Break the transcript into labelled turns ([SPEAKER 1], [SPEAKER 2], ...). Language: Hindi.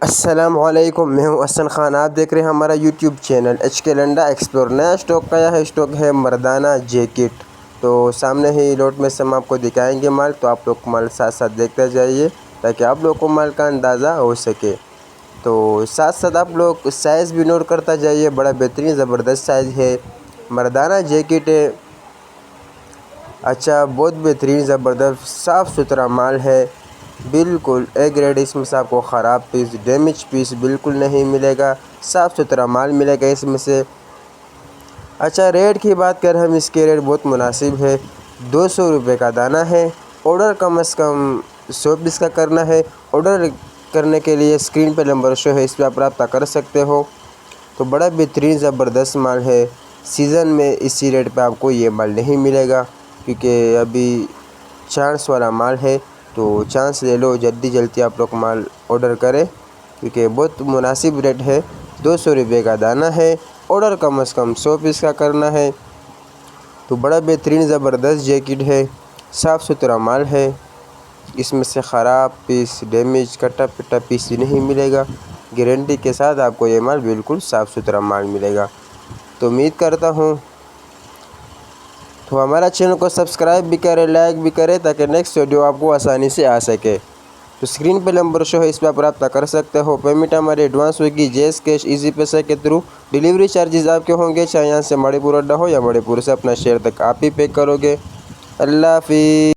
[SPEAKER 1] अस्सलामुअलैकुम, मैं हूं हसन खान। आप देख रहे हैं हमारा यूट्यूब चैनल HK लंडा एक्सप्लोर। नया स्टॉक आया है, स्टॉक है मर्दाना जैकेट। तो सामने ही लोट में से हम आपको दिखाएंगे माल, तो आप लोग माल साथ साथ देखते जाइए ताकि आप लोग को माल का अंदाज़ा हो सके। तो साथ साथ आप लोग साइज़ भी नोट करता जाइए। बड़ा बेहतरीन ज़बरदस्त साइज़ है, मर्दाना जैकेट है। अच्छा, बहुत बेहतरीन ज़बरदस्त साफ़ सुथरा माल है, बिल्कुल ए ग्रेड। इसमें से आपको ख़राब पीस, डैमेज पीस बिल्कुल नहीं मिलेगा, साफ़ सुथरा माल मिलेगा इसमें से। अच्छा, रेट की बात करें हम, इसके रेट बहुत मुनासिब है, 200 रुपये का दाना है। ऑर्डर कम से कम 100 पीस का करना है। ऑर्डर करने के लिए स्क्रीन पर नंबर शो है, इस पर आप रब्ता कर सकते हो। तो बड़ा बेहतरीन ज़बरदस्त माल है। सीज़न में इसी रेट पे आपको ये माल नहीं मिलेगा, क्योंकि अभी चांस वाला माल है। तो चांस ले लो, जल्दी जल्दी आप लोग माल ऑर्डर करें, क्योंकि बहुत मुनासिब रेट है। 200 रुपये का दाना है। ऑर्डर कम से कम 100 पीस का करना है। तो बड़ा बेहतरीन ज़बरदस्त जैकेट है, साफ़ सुथरा माल है। इसमें से ख़राब पीस, डैमेज, कटा पिटा पीस नहीं मिलेगा। गारंटी के साथ आपको ये माल बिल्कुल साफ़ सुथरा माल मिलेगा। तो उम्मीद करता हूँ तो हमारा चैनल को सब्सक्राइब भी करें, लाइक भी करें, ताकि नेक्स्ट वीडियो आपको आसानी से आ सके। तो स्क्रीन पर नंबर शो है, इस पर आप रब्ता कर सकते हो। पेमेंट हमारी एडवांस होगी, जैस कैश, इजी पैसा के थ्रू। डिलीवरी चार्जेस आपके होंगे, चाहे यहाँ से मणिपुर अड्डा हो या मणिपुर से अपना शहर तक आप ही पे करोगे। अल्लाह हाफिज़।